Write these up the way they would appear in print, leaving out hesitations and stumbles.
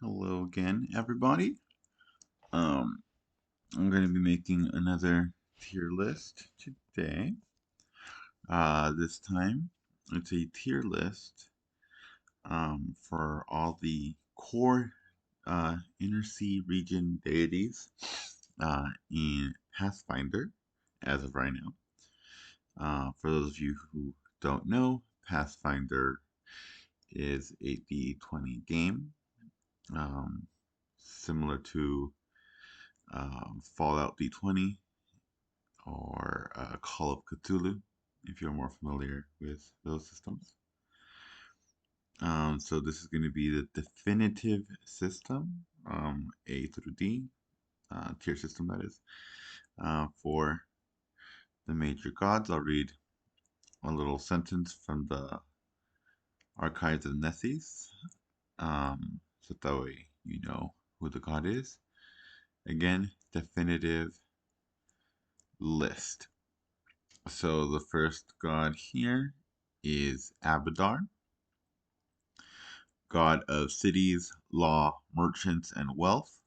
Hello again, everybody. Um, I'm going to be making another tier list today. This time, it's a tier list for all the core inner sea region deities in Pathfinder as of right now. For those of you who don't know, Pathfinder is a D20 game, um, similar to Fallout D20 or Call of Cthulhu, if you're more familiar with those systems. So this is going to be the definitive system, A through D, tier system that is, for the major gods. I'll read a little sentence from the Archives of Nessus, so that way you know who the god is. Again, definitive list. So the first god here is Abadar, god of cities, law, merchants, and wealth,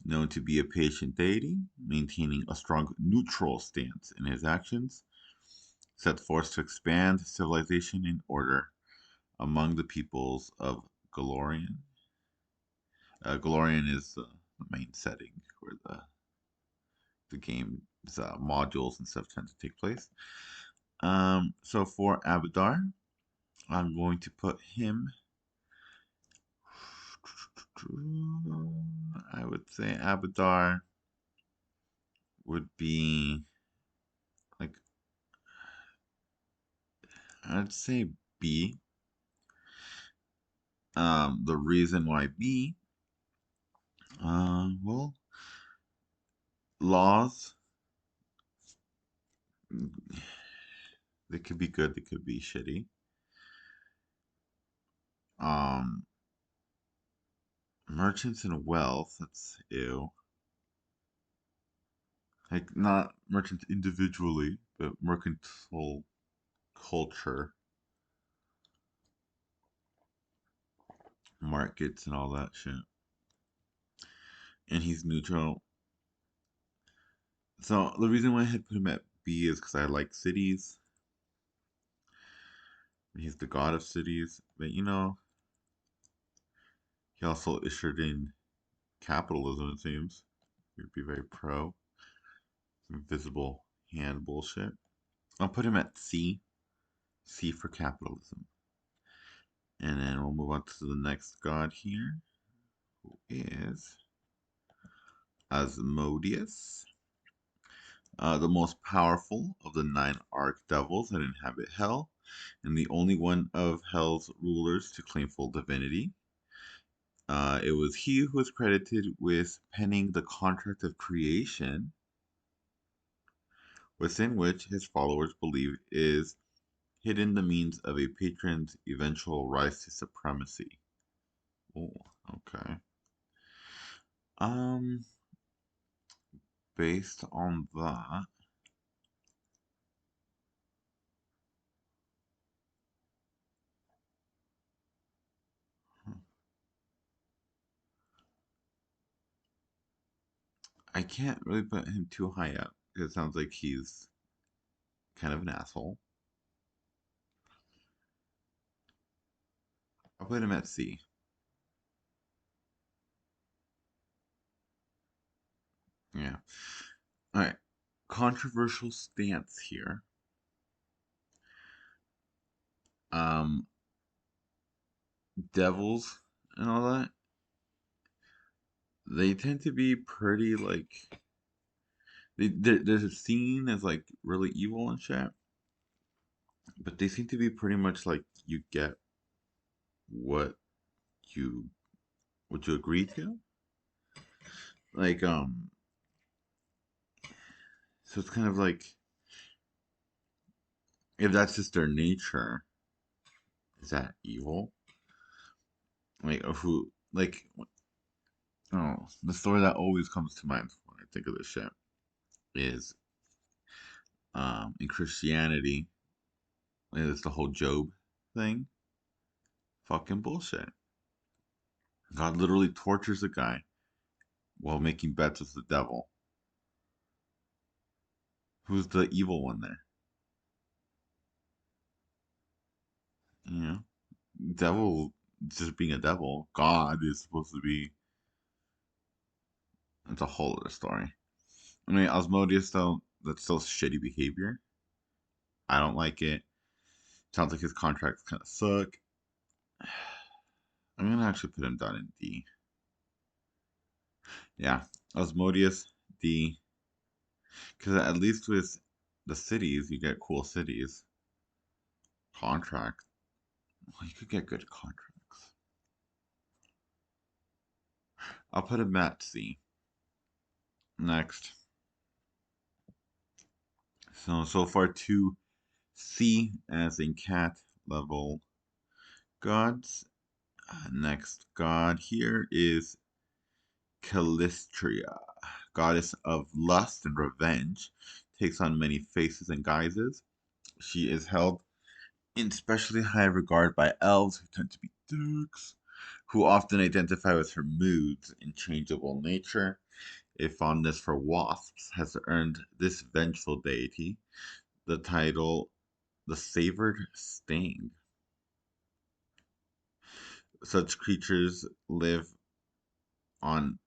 known to be a patient deity, maintaining a strong neutral stance in his actions, set forth to expand civilization and order among the peoples of Galorian. Galorian is the main setting where the game's modules and stuff tend to take place. So for Abadar, I'm going to put him. I would say Abadar would be like, I'd say B. The reason why B, well, laws, they could be good, they could be shitty. Um, Merchants and wealth, that's ew. Like, not merchants individually, but mercantile culture, markets, and all that shit. And he's neutral. So the reason why I had put him at B is because I like cities. He's the god of cities, but he also issued in capitalism. It seems he'd be very pro invisible hand bullshit. I'll put him at C. C for capitalism, and then we'll move on to the next god here, who is Asmodeus, the most powerful of the 9 archdevils that inhabit Hell, and the only one of Hell's rulers to claim full divinity. It was he who was credited with penning the contract of creation, within which his followers believe is hidden the means of a patron's eventual rise to supremacy. Oh, okay. Um, Based on that, I can't really put him too high up. It sounds like he's kind of an asshole. I'll put him at C. Yeah. All right. Controversial stance here. Um, Devils and all that, they tend to be pretty like they're seen as like really evil and shit, but they seem to be pretty much like you get what you what you agree to. Like so it's kind of like if that's just their nature, is that evil? Like who like oh the story that always comes to mind when I think of this shit is in Christianity, it's the whole Job thing. Fucking bullshit. God literally tortures a guy while making bets with the devil. Who's the evil one there? You know, devil just being a devil. God is supposed to be. It's a whole other story. I mean, Osmodeus though, that's still shitty behavior. I don't like it. Sounds like his contracts kind of suck. I'm gonna actually put him down in D. Yeah, Osmodeus D. Because at least with the cities, you get cool cities. Contract. Well, you could get good contracts. I'll put him at C. Next. So far two C as in cat level gods. Next god here is Calistria, goddess of lust and revenge. Takes on many faces and guises. She is held in especially high regard by elves who tend to be dicks, who often identify with her moods and changeable nature. A fondness for wasps has earned this vengeful deity the title the Savored Sting. Such creatures on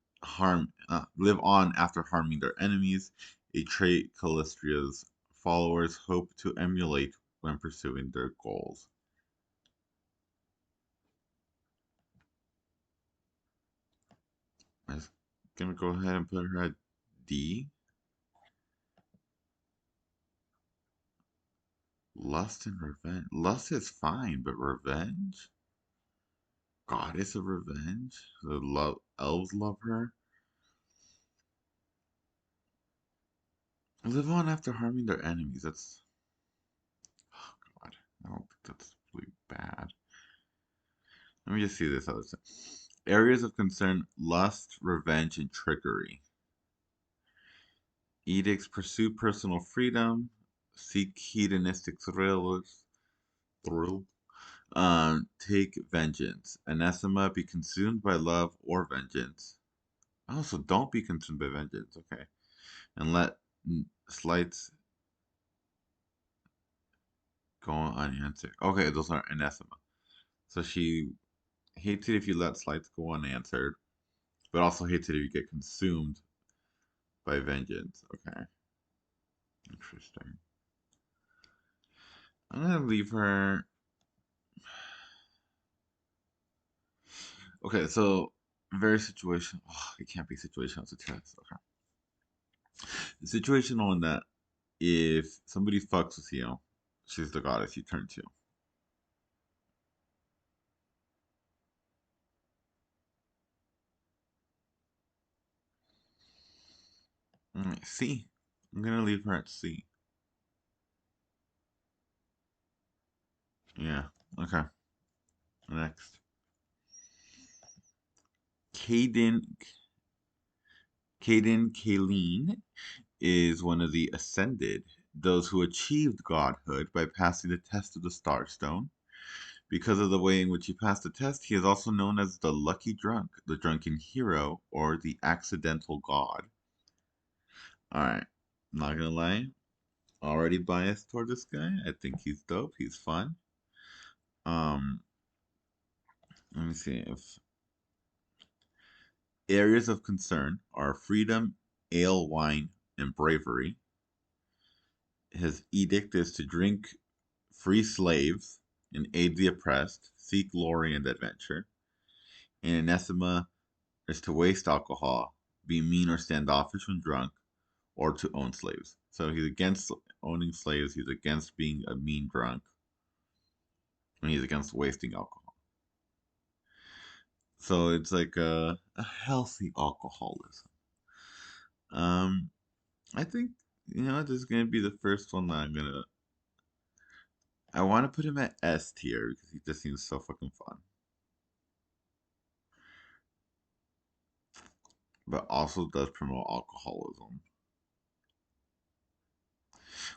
live on after harming their enemies, a trait Callistria's followers hope to emulate when pursuing their goals. I'm gonna go ahead and put her at D. Lust and revenge. Lust is fine, but revenge? Goddess of revenge? The elves love her. Live on after harming their enemies. That's, oh God, I don't think that's really bad. Let me just see this other thing. Areas of concern: lust, revenge, and trickery. Edicts: pursue personal freedom, seek hedonistic thrill. Take vengeance. Anathema: be consumed by love or vengeance. Also, don't be consumed by vengeance. Okay, and let slights go unanswered. Okay, those are anathema. So she hates it if you let slights go unanswered, but also hates it if you get consumed by vengeance. Okay, interesting. I'm gonna leave her. Okay, so very situational. Oh, it can't be situational. It's a test. Okay, situational in that if somebody fucks with you, she's the goddess you turn to. C. I'm gonna leave her at C. Yeah. Okay. Next. Caden. Kaleen is one of the ascended, those who achieved godhood by passing the test of the Starstone. Because of the way in which he passed the test, he is also known as the Lucky Drunk, the Drunken Hero, or the Accidental God. Alright, not gonna lie, already biased toward this guy. I think he's dope, he's fun. Um, Let me see if areas of concern are freedom, ale, wine, and bravery. His edict is to drink free slaves and aid the oppressed, seek glory and adventure. And anathema is to waste alcohol, be mean or standoffish when drunk, or to own slaves. So he's against owning slaves, he's against being a mean drunk, and he's against wasting alcohol. So it's like a healthy alcoholism. Um, I think, this is gonna be the first one that I'm gonna. I want to put him at S tier because he just seems so fucking fun, but also does promote alcoholism.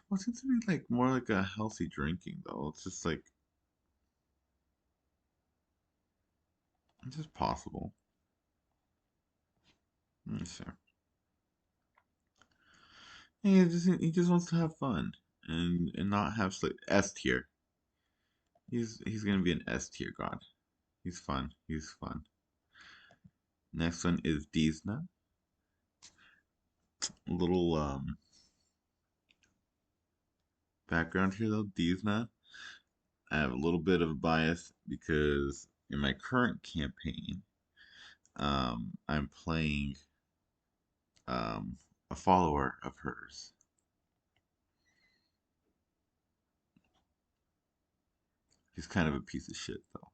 Well, it seems to be like more like a healthy drinking though. It's just like It's just possible. Let me see. He just wants to have fun and not have S tier. He's gonna be an S tier god. He's fun. He's fun. Next one is Disna. A little background here though. Disna. I have a little bit of a bias because in my current campaign, I'm playing um, a follower of hers. He's kind of a piece of shit though.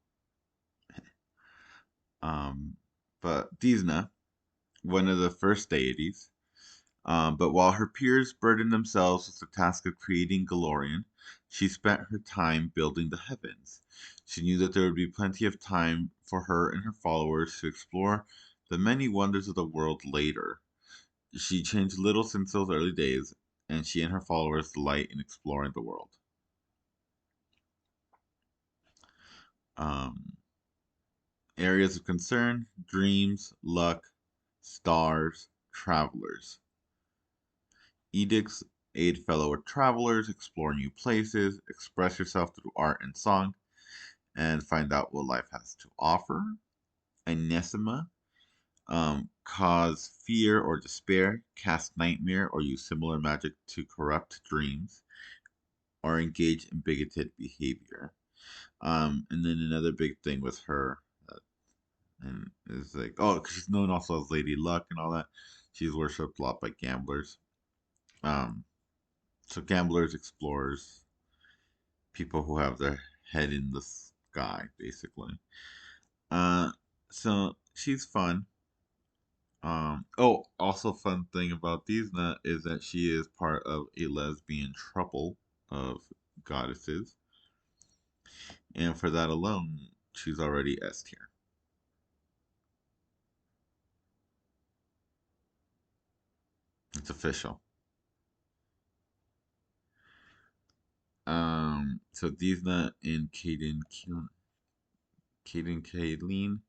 Um, but Disna, one of the first deities. But while her peers burdened themselves with the task of creating Galorian, she spent her time building the heavens. She knew that there would be plenty of time for her and her followers to explore the many wonders of the world later. She changed little since those early days, and she and her followers delight in exploring the world. Um, Areas of concern: dreams, luck, stars, travelers. Edicts: aid fellow travelers, explore new places, express yourself through art and song, and find out what life has to offer. Anesima: cause fear or despair, cast nightmare, or use similar magic to corrupt dreams, or engage in bigoted behavior. And then another big thing with her, and is like, oh, 'cause she's known also as Lady Luck and all that. She's worshipped a lot by gamblers. Um, so gamblers, explorers, people who have their head in the sky, basically. Uh, so she's fun. Oh, also fun thing about Disna is that she is part of a lesbian trouble of goddesses, and for that alone, she's already S tier. It's official. So Disna and Caden Kaylin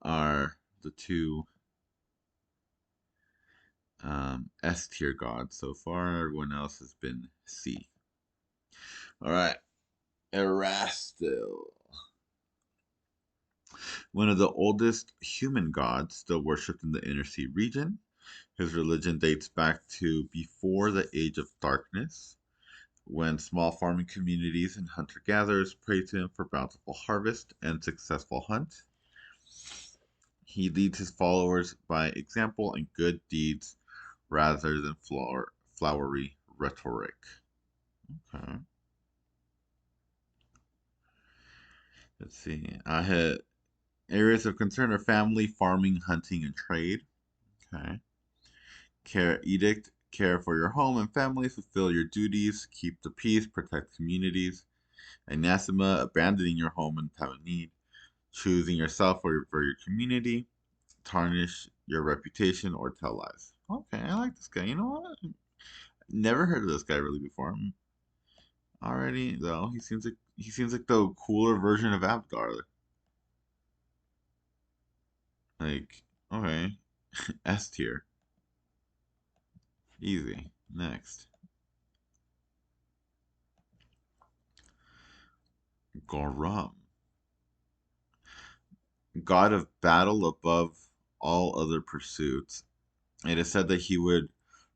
are the two S tier gods so far. Everyone else has been C. All right, Erastil, one of the oldest human gods still worshipped in the Inner Sea region. His religion dates back to before the Age of Darkness, when small farming communities and hunter gatherers prayed to him for bountiful harvest and successful hunt. He leads his followers by example and good deeds rather than flowery rhetoric. Okay. Let's see. I had areas of concern are family, farming, hunting, and trade. Okay. Care edict, care for your home and family, fulfill your duties, keep the peace, protect communities. Anathema, abandoning your home in time of need, choosing yourself for your community, tarnish your reputation, or tell lies. Okay, I like this guy. You know what? Never heard of this guy really before. Already though, he seems like the cooler version of Abdar. Like, okay, S tier, easy. Next, Gorum, god of battle above all other pursuits. It is said that he would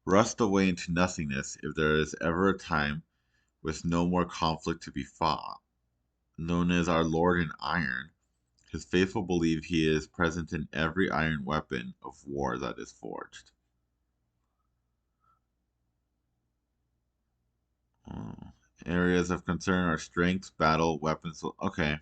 rust away into nothingness if there is ever a time with no more conflict to be fought. Known as our Lord in Iron, his faithful believe he is present in every iron weapon of war that is forged. Oh. Areas of concern are strength, battle, weapons. Okay.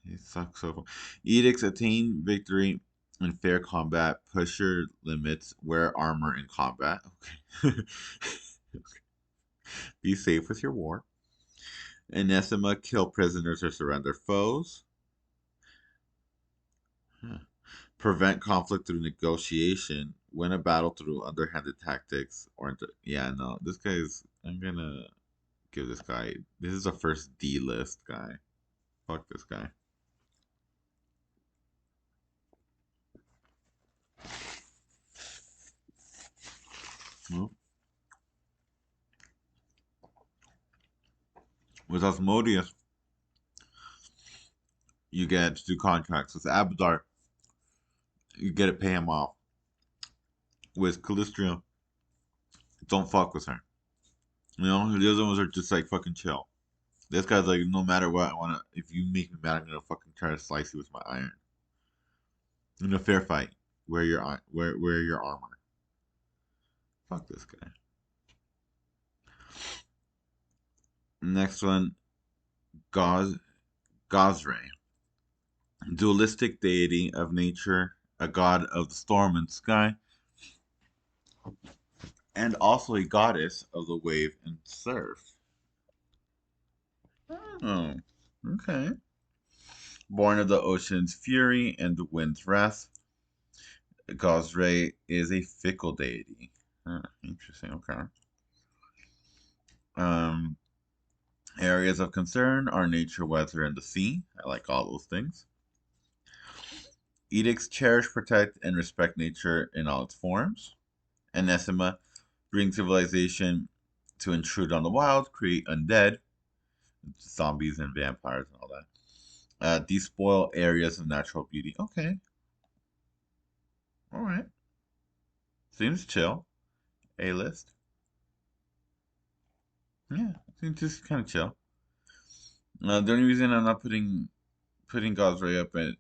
He sucks so far. Edicts: attain victory in fair combat, push your limits, wear armor in combat. Okay. Be safe with your war. Anathema: kill prisoners or surrender foes. Huh. Prevent conflict through negotiation. Win a battle through underhanded tactics. Yeah, no, this guy's. I'm gonna give this guy. This is the first D list guy. Fuck this guy. Well, with Osmodius, you get to do contracts. With Abadar, you get to pay him off. With Calistria, don't fuck with her. You know, the other ones are just like fucking chill. This guy's like, no matter what, I wanna. If you make me mad, I'm gonna fucking try to slice you with my iron. In a fair fight, wear your armor. Fuck this guy. Next one, Goz Gozray, dualistic deity of nature, a god of the storm and sky, and also a goddess of the wave and surf. Oh, okay. Born of the ocean's fury and the wind's wrath, Gozray is a fickle deity. Interesting. Okay. Um, Areas of concern are nature, weather, and the sea. I like all those things. Edicts cherish, protect, and respect nature in all its forms. Anathema brings civilization to intrude on the wild, create undead, zombies and vampires and all that. Despoil areas of natural beauty. Okay, all right. Seems chill. A list. Yeah, seems just kind of chill. The only reason I'm not putting God's Ray up at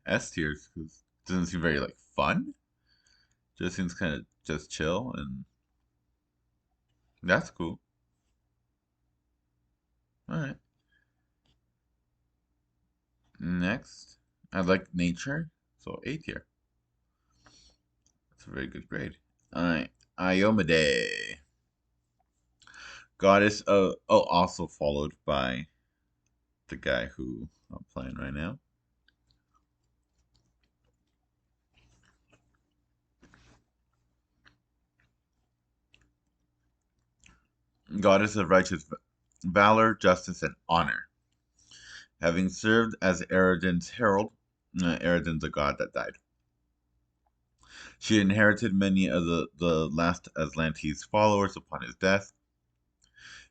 S tiers because it doesn't seem very like fun. Just seems kind of just chill, and that's cool. All right. Next, I like nature, so A tier. That's a very good grade. All right, Iomade, goddess of also followed by the guy who I'm playing right now. Goddess of righteous valor, justice, and honor. Having served as Eridan's herald, Eridan's a god that died. She inherited many of the last Atlantes followers upon his death,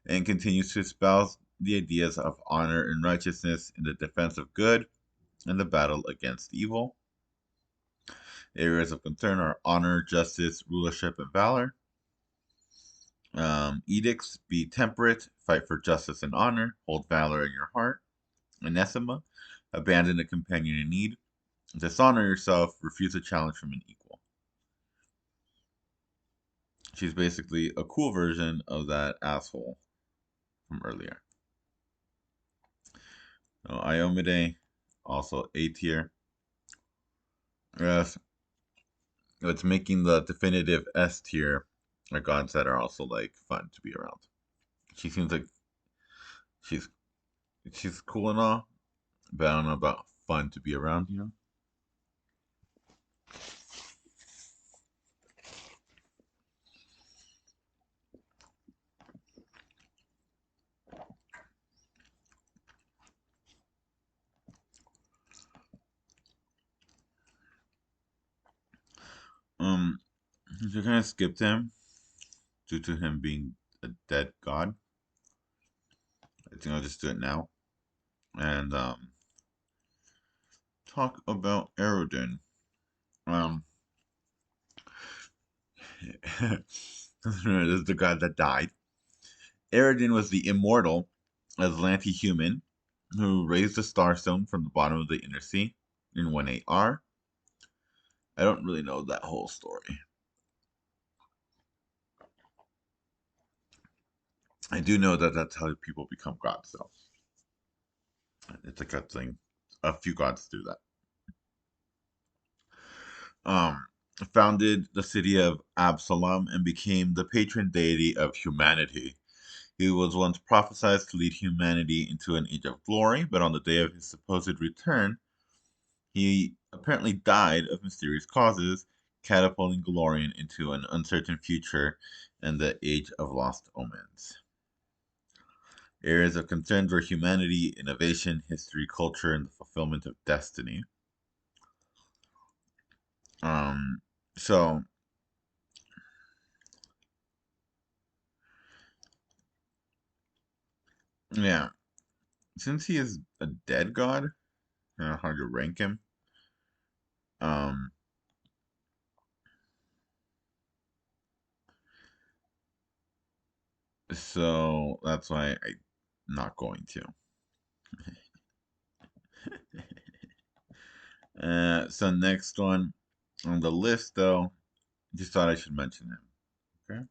and continues to espouse the ideas of honor and righteousness in the defense of good and the battle against evil. Areas of concern are honor, justice, rulership, and valor. Edicts: be temperate, fight for justice and honor, hold valor in your heart. Anathema: abandon a companion in need, dishonor yourself, refuse a challenge from an equal. She's basically a cool version of that asshole from earlier. Iomide, also A tier. Yes, it's making the definitive S tier are gods that are also like fun to be around. She seems like she's she's cool and all, but I don't know about fun to be around, you know? Um, so kind of skipped him due to him being a dead god. I think I'll just do it now and talk about Erodin. Um, this is the god that died. Erodin was the immortal Atlanti human who raised the starstone from the bottom of the inner sea in 1-8R. I don't really know that whole story. I do know that that's how people become gods, though. It's like a thing. A few gods do that. Um, Founded the city of Absalom and became the patron deity of humanity. He was once prophesied to lead humanity into an age of glory, but on the day of his supposed return, he apparently died of mysterious causes, catapulting Galorian into an uncertain future and the Age of Lost Omens. Areas of concern were humanity, innovation, history, culture, and the fulfillment of destiny. Um, so yeah, since he is a dead god, I don't know how to rank him. Um, so that's why I'm not going to. So next one on the list, though, just thought I should mention him. Okay,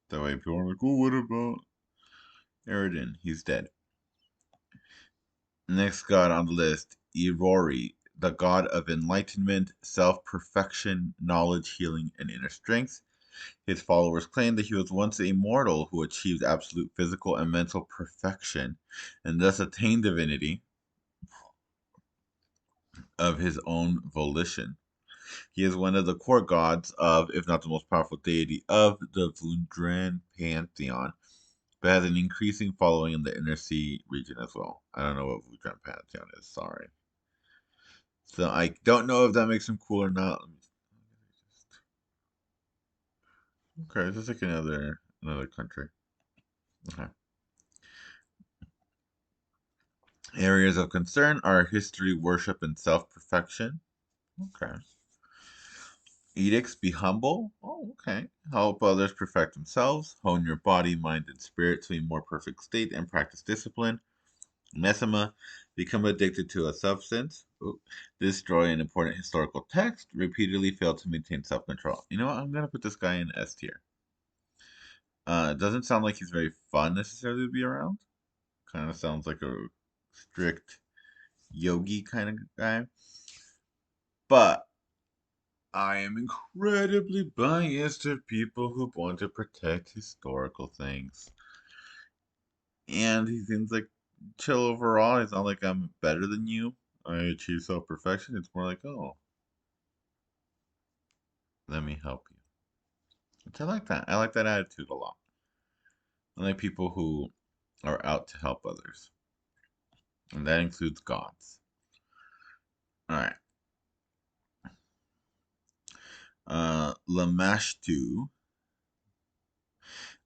that way people are like, "Oh, what about Eridan? He's dead." Next god on the list, Irori, the god of enlightenment, self-perfection, knowledge, healing, and inner strength. His followers claim that he was once a mortal who achieved absolute physical and mental perfection, and thus attained divinity of his own volition. He is one of the core gods of, if not the most powerful deity of, the Vundran pantheon, but has an increasing following in the Inner Sea region as well. I don't know what Vundran pantheon is, sorry. So I don't know if that makes him cool or not. Okay, just like another country. Okay. Areas of concern are history, worship, and self-perfection. Okay. Edicts: be humble. Oh, okay. Help others perfect themselves. Hone your body, mind, and spirit to a more perfect state and practice discipline. Anathema: become addicted to a substance. Ooh. Destroy an important historical text. Repeatedly fail to maintain self control. You know what? I'm going to put this guy in S tier. It doesn't sound like he's very fun necessarily to be around. Kind of sounds like a strict yogi kind of guy. But I am incredibly biased to people who want to protect historical things. And he seems like chill overall. It's not like I'm better than you. I achieve self perfection. It's more like, oh, let me help you. Which I like that. I like that attitude a lot. I like people who are out to help others. And that includes gods. Alright. Lamashtu,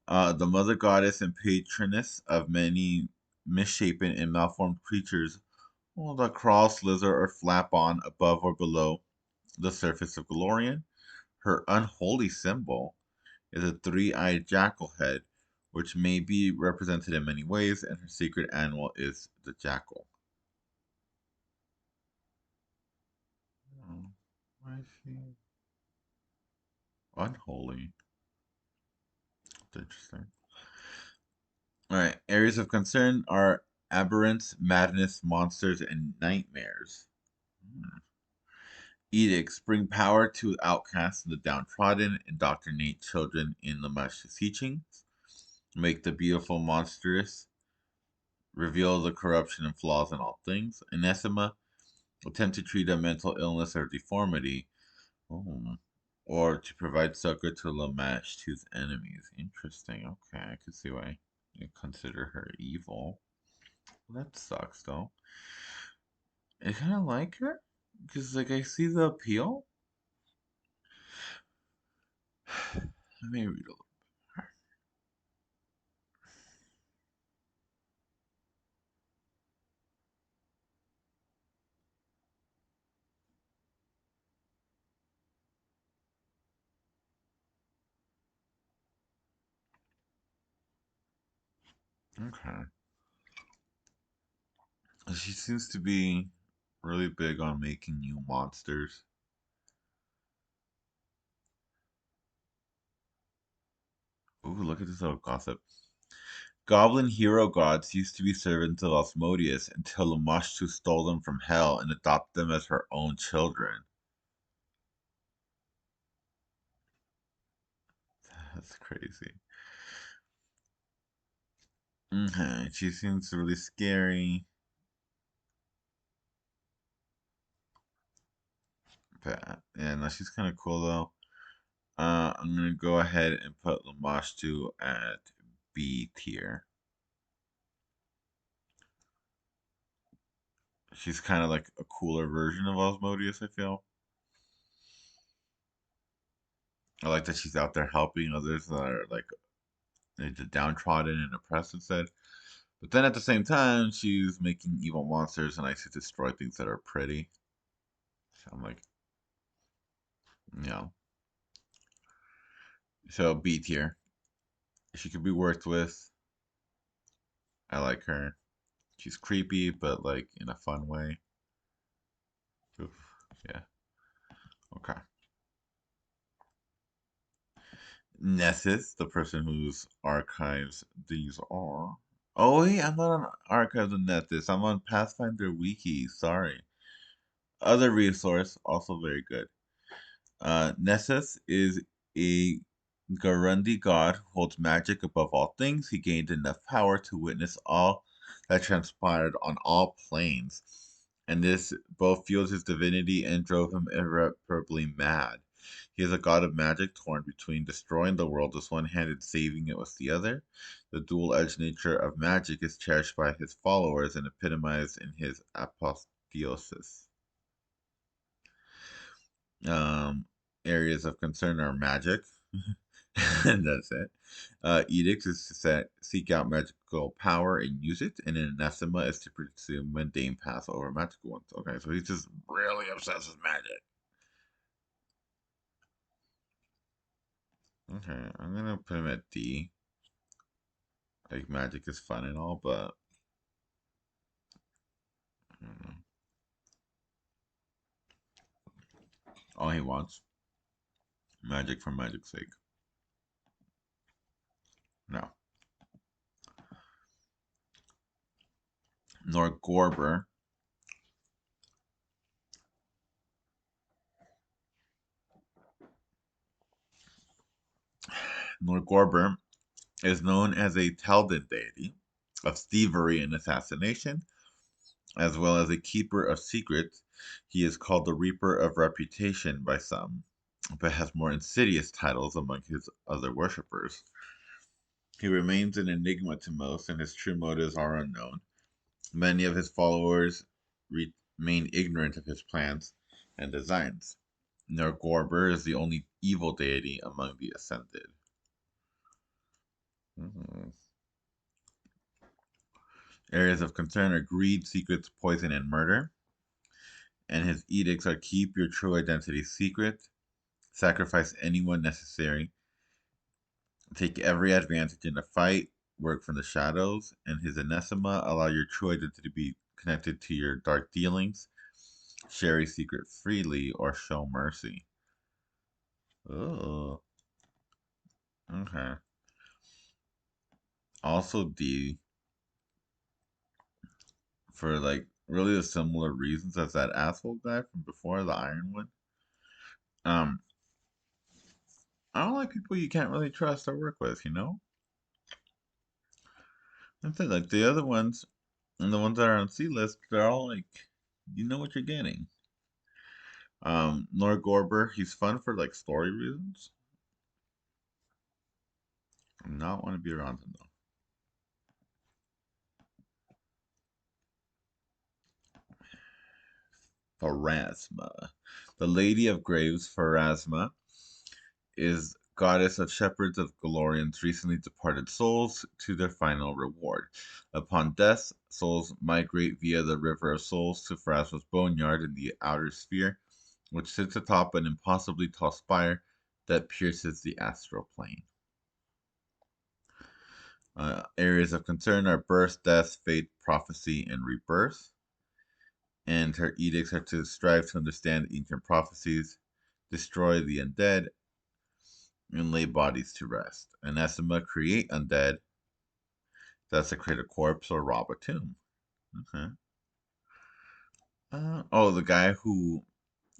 the mother goddess and patroness of many misshapen and malformed creatures, well, that crawl, slither, or flap on above or below the surface of Galorian. Her unholy symbol is a three-eyed jackal head, which may be represented in many ways, and her sacred animal is the jackal. Oh, why is she unholy? That's interesting. Alright, areas of concern are aberrance, madness, monsters, and nightmares. Hmm. Edicts: bring power to outcasts and the downtrodden, indoctrinate children in Lamash's teachings, make the beautiful monstrous, reveal the corruption and flaws in all things. Anathema: attempt to treat a mental illness or deformity, oh, or to provide succor to Lamash, to his enemies. Interesting. Okay, I can see why you consider her evil. That sucks, though. I kind of like her because, like, I see the appeal. Let me read a little. Okay. She seems to be really big on making new monsters. Ooh, look at this little gossip. Goblin hero gods used to be servants of Osmodius until Lamashtu stole them from hell and adopted them as her own children. That's crazy. Okay, she seems really scary. But yeah, no, she's kind of cool though. I'm gonna go ahead and put Lamashtu at B tier. She's kind of like a cooler version of Osmodius, I feel. I like that she's out there helping others that are like the downtrodden and oppressed instead. But then at the same time, she's making evil monsters and likes to destroy things that are pretty. So I'm like, you know. So B tier. She could be worked with. I like her. She's creepy, but like in a fun way. Oof. Yeah. Okay. Nessus, the person whose archives these are. Oh wait, I'm not on Archives of Nessus. I'm on Pathfinder Wiki. Sorry. Other resource, also very good. Nessus is a Garundi god who holds magic above all things. He gained enough power to witness all that transpired on all planes, and this both fueled his divinity and drove him irreparably mad. He is a god of magic, torn between destroying the world with one hand and saving it with the other. The dual-edged nature of magic is cherished by his followers and epitomized in his apotheosis. Um, Areas of concern are magic, and that's it. Edicts is to seek out magical power and use it, and an anathema is to pursue mundane paths over magical ones. Okay, so he's just really obsessed with magic. Okay, I'm gonna put him at D. Like magic is fun and all, but I don't know. All he wants magic for magic's sake. No. Nor Gorber. Nor Gorber is known as a Telden deity of thievery and assassination, as well as a keeper of secrets. He is called the Reaper of Reputation by some, but has more insidious titles among his other worshippers. He remains an enigma to most, and his true motives are unknown. Many of his followers remain ignorant of his plans and designs. Nergorber is the only evil deity among the Ascended. Mhm. Areas of concern are greed, secrets, poison, and murder. And his edicts are keep your true identity secret, sacrifice anyone necessary, take every advantage in a fight, work from the shadows, and his anathema allow your true identity to be connected to your dark dealings, share a secret freely, or show mercy. Oh, okay. Also D for like really the similar reasons as that asshole guy from before, the Iron one. Um, I don't like people you can't really trust or work with, you know? That's it. Like the other ones and the ones that are on C list, they're all like, you know what you're getting. Nor Gorber, he's fun for like story reasons. I do not want to be around him though. Pharasma. The Lady of Graves, Pharasma, is goddess of shepherds of Galorian's recently departed souls to their final reward. Upon death, souls migrate via the River of Souls to Pharasma's boneyard in the outer sphere, which sits atop an impossibly tall spire that pierces the astral plane. Areas of concern are birth, death, fate, prophecy, and rebirth. And her edicts are to strive to understand ancient prophecies, destroy the undead, and lay bodies to rest. Anathema create undead, desecrate a corpse, or rob a tomb. Okay. Oh, the guy who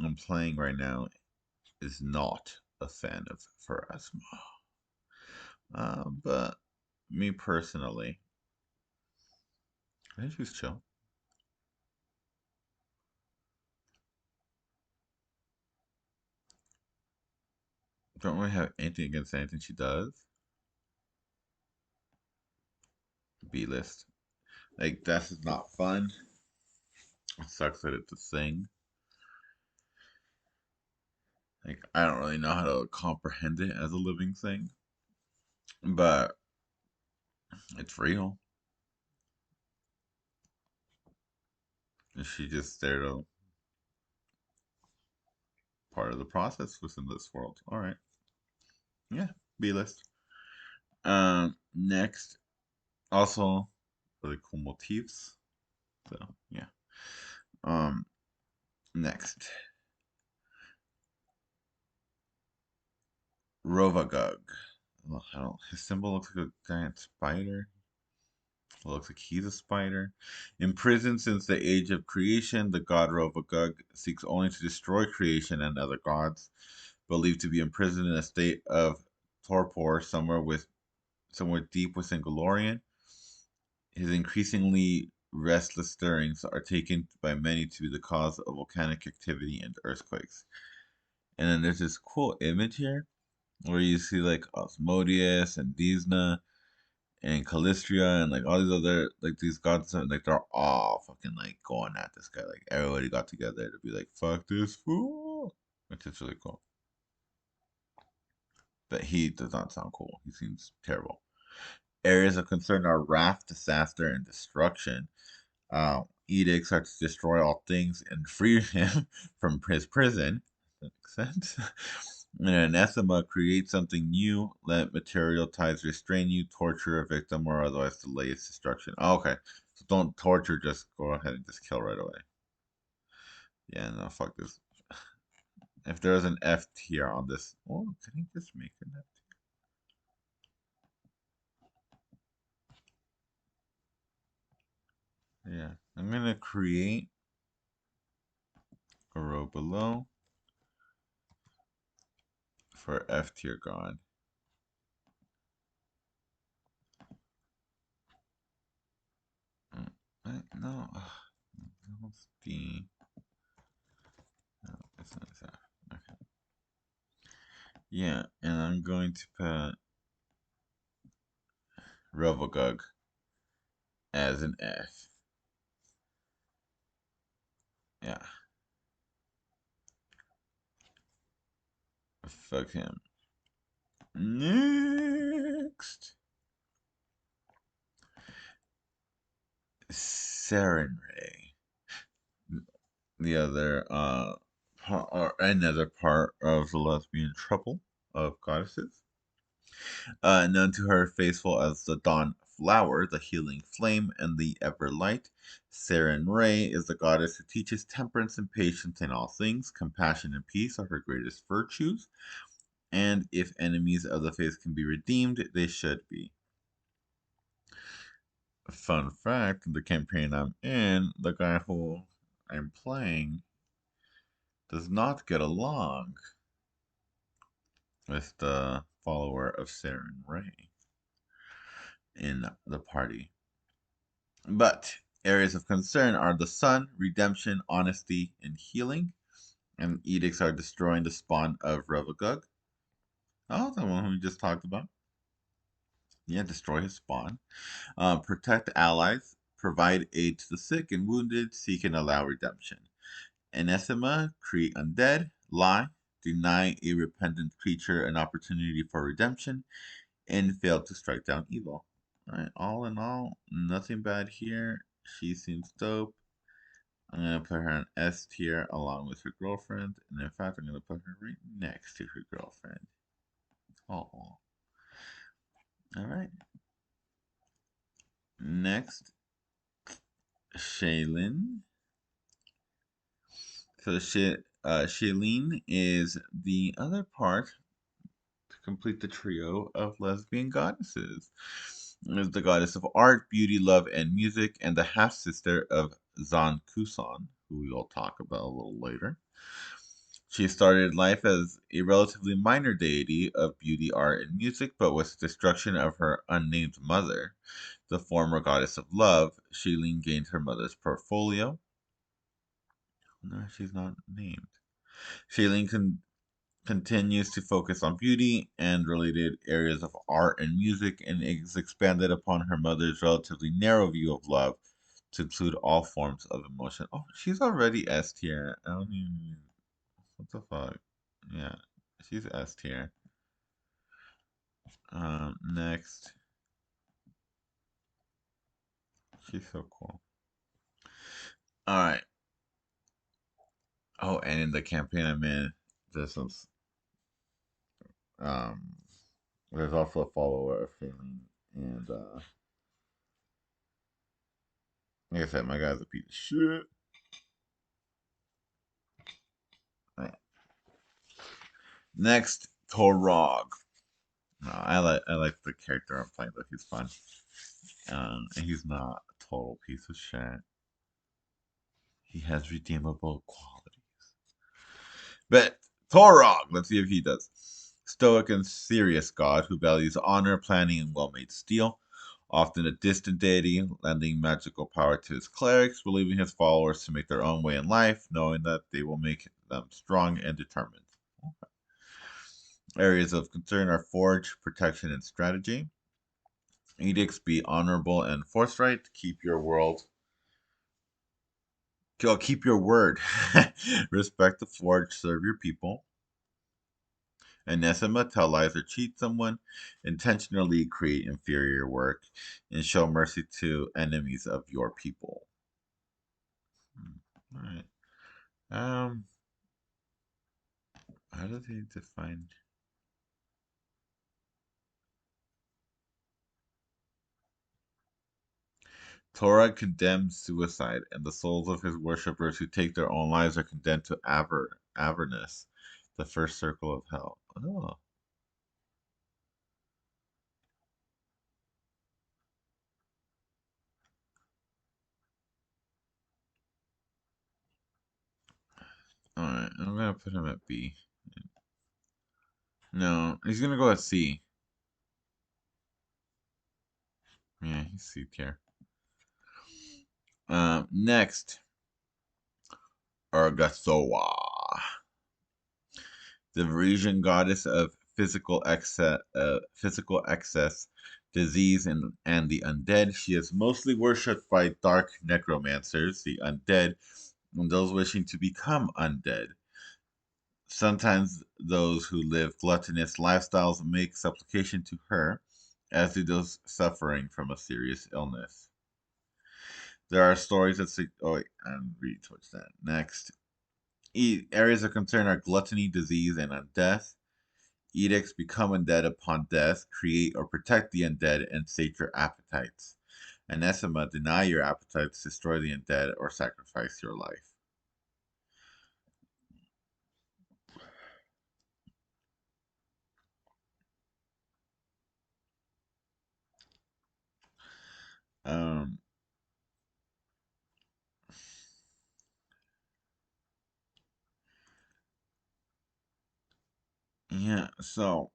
I'm playing right now is not a fan of Pharasma. But me personally, I think she's chill. Don't really have anything against anything she does. B list. Like, that's just not fun. It sucks that it's a thing. Like, I don't really know how to comprehend it as a living thing, but it's real. Is she just there to part of the process within this world? All right. Yeah. B list. Next, also really cool motifs. So yeah. Um, next, Rovagug. Well, I don't. His symbol looks like a giant spider. It looks like he's a spider. Imprisoned since the age of creation, the god Rovagug seeks only to destroy creation and other gods. Believed to be imprisoned in a state of torpor somewhere deep within Galorian. His increasingly restless stirrings are taken by many to be the cause of volcanic activity and earthquakes. And then there's this cool image here where you see like Osmodius and Disna and Calistria and like all these other like these gods like they're all fucking like going at this guy. Like everybody got together to be like, fuck this fool. Which is really cool. But he does not sound cool. He seems terrible. Areas of concern are wrath, disaster, and destruction. Edicts are to destroy all things and free him from his prison. That makes sense. And anathema create something new. Let material ties restrain you, torture a victim, or otherwise delay its destruction. Oh, okay. So don't torture, just go ahead and just kill right away. Yeah, no, fuck this. If there was an F tier on this, oh, can he just make an F tier? Yeah, I'm gonna create a row below for F tier god. No, what's the? No, it's not F. Okay. Yeah, and I'm going to put Rovagug as an F. Yeah, fuck him. Next, Sarenrae, the other or another part of the lesbian trouble of goddesses. Known to her faithful as the Dawn Flower, the Healing Flame, and the Ever Light, Sarenrae is the goddess who teaches temperance and patience in all things. Compassion and peace are her greatest virtues, and if enemies of the faith can be redeemed, they should be. Fun fact, the campaign I'm in, the guy who I'm playing does not get along with the follower of Sarenrae in the party. But areas of concern are the sun, redemption, honesty, and healing. And edicts are destroying the spawn of Revagug. Oh, the one we just talked about. Yeah, destroy his spawn. Protect allies. Provide aid to the sick and wounded. Seek and allow redemption. Anathema. Create undead. Lie. Deny a repentant creature an opportunity for redemption. And fail to strike down evil. Alright, all in all, nothing bad here. She seems dope. I'm gonna put her on S tier along with her girlfriend, and in fact, I'm gonna put her right next to her girlfriend. Oh, all right. Next, Shaylin. So Shailene is the other part to complete the trio of lesbian goddesses. Is the goddess of art, beauty, love, and music, and the half sister of Zan Kusan, who we will talk about a little later. She started life as a relatively minor deity of beauty, art, and music, but with the destruction of her unnamed mother, the former goddess of love, Shailene gained her mother's portfolio. No, she's not named. Shailene continues to focus on beauty and related areas of art and music and is expanded upon her mother's relatively narrow view of love to include all forms of emotion. Oh, she's already S tier. I don't even. What the fuck? Yeah, she's S tier. Next. She's so cool. Alright. Oh, and in the campaign I'm in, there's some, um, there's also a follower of failing, and, like I said, my guy's a piece of shit. Alright. Next, Torog. No, I like the character I'm playing with. He's fun. And he's not a total piece of shit. He has redeemable qualities. But Torog, let's see if he does. Stoic and serious god who values honor, planning, and well-made steel. Often a distant deity, lending magical power to his clerics, believing his followers to make their own way in life, knowing that they will make them strong and determined. Areas of concern are forge, protection, and strategy. Edicts be honorable and forthright. Keep your word. Respect the forge. Serve your people. Anathema: tell lies or cheat someone. Intentionally create inferior work, and show mercy to enemies of your people. All right. Um. How do they define? Torah condemns suicide, and the souls of his worshippers who take their own lives are condemned to Avernus, the first circle of hell. Oh. Alright, I'm gonna put him at B. No, he's gonna go at C. Yeah, he's C tier. Next, Urgathoa, the Varisian goddess of physical excess, disease, and the undead. She is mostly worshipped by dark necromancers, the undead, and those wishing to become undead. Sometimes those who live gluttonous lifestyles make supplication to her, as do those suffering from a serious illness. There are stories that say, oh, wait, I'm reading towards that. Next. Areas of concern are gluttony, disease, and undeath. Edicts: become undead upon death, create or protect the undead, and sate your appetites. Anathema: deny your appetites, destroy the undead, or sacrifice your life. Um, yeah, so,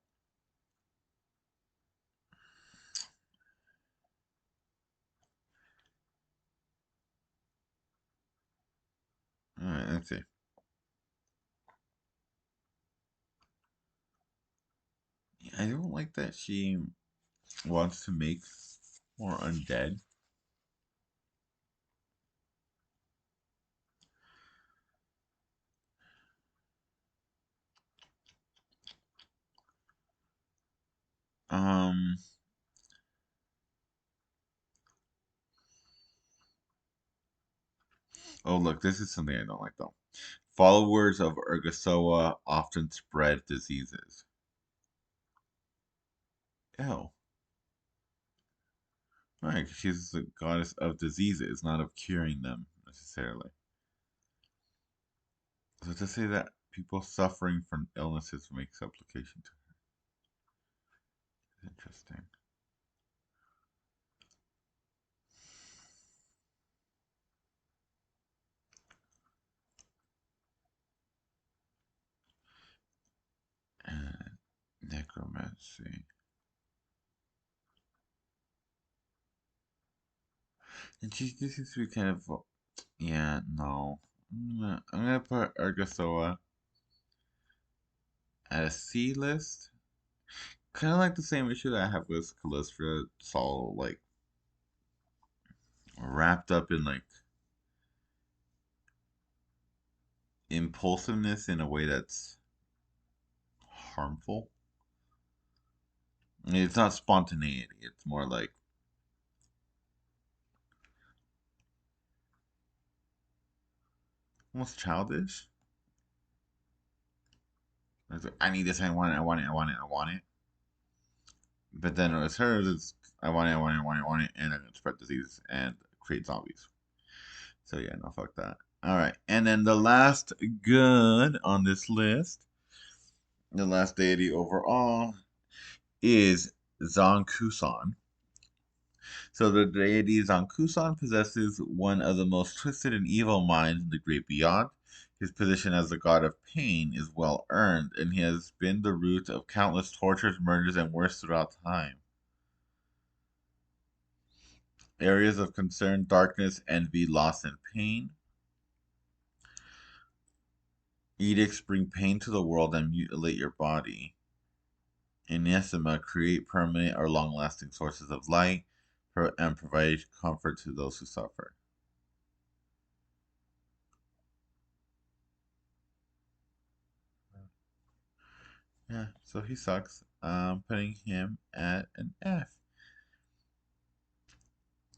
alright, let's see. I don't like that she wants to make more undead. Um, oh, look, this is something I don't like though. Followers of Urgasoa often spread diseases. Ew. Right, 'cause she's the goddess of diseases, not of curing them necessarily. So to say that people suffering from illnesses make supplication to her is interesting. And necromancy. And this is to be kind of, yeah, no. I'm gonna put Urgasoa at a C list. Kind of like the same issue that I have with Callistra, Saul, like wrapped up in like impulsiveness in a way that's harmful. I mean, it's not spontaneity. It's more like almost childish. It's like, I need this. I want it. I want it. I want it. I want it. But then with hers, it's I want it. I want it. I want it. I want it, and then it spread disease and create zombies. So yeah, no, fuck that. All right, and then the last good on this list, the last deity overall, is Zankusan. So the deity Zankusan possesses one of the most twisted and evil minds in the great beyond. His position as the god of pain is well earned, and he has been the root of countless tortures, murders, and worse throughout time. Areas of concern: darkness, envy, loss, and pain. Edicts bring pain to the world and mutilate your body. Anathema create permanent or long lasting sources of light and provide comfort to those who suffer. Yeah, so he sucks. I'm putting him at an F.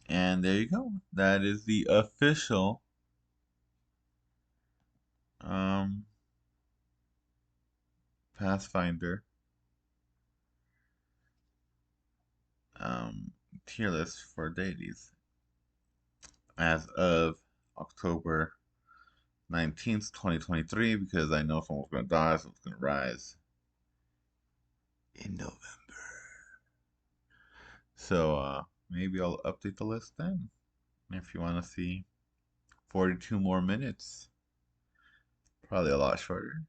And there you go. That is the official um, Pathfinder um, tier list for deities as of October 19th, 2023, because I know someone's going to die, someone's going to rise in November. So maybe I'll update the list then. If you want to see 42 more minutes, probably a lot shorter.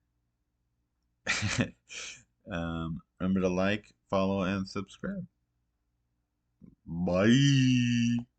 Remember to like, follow, and subscribe. Bye.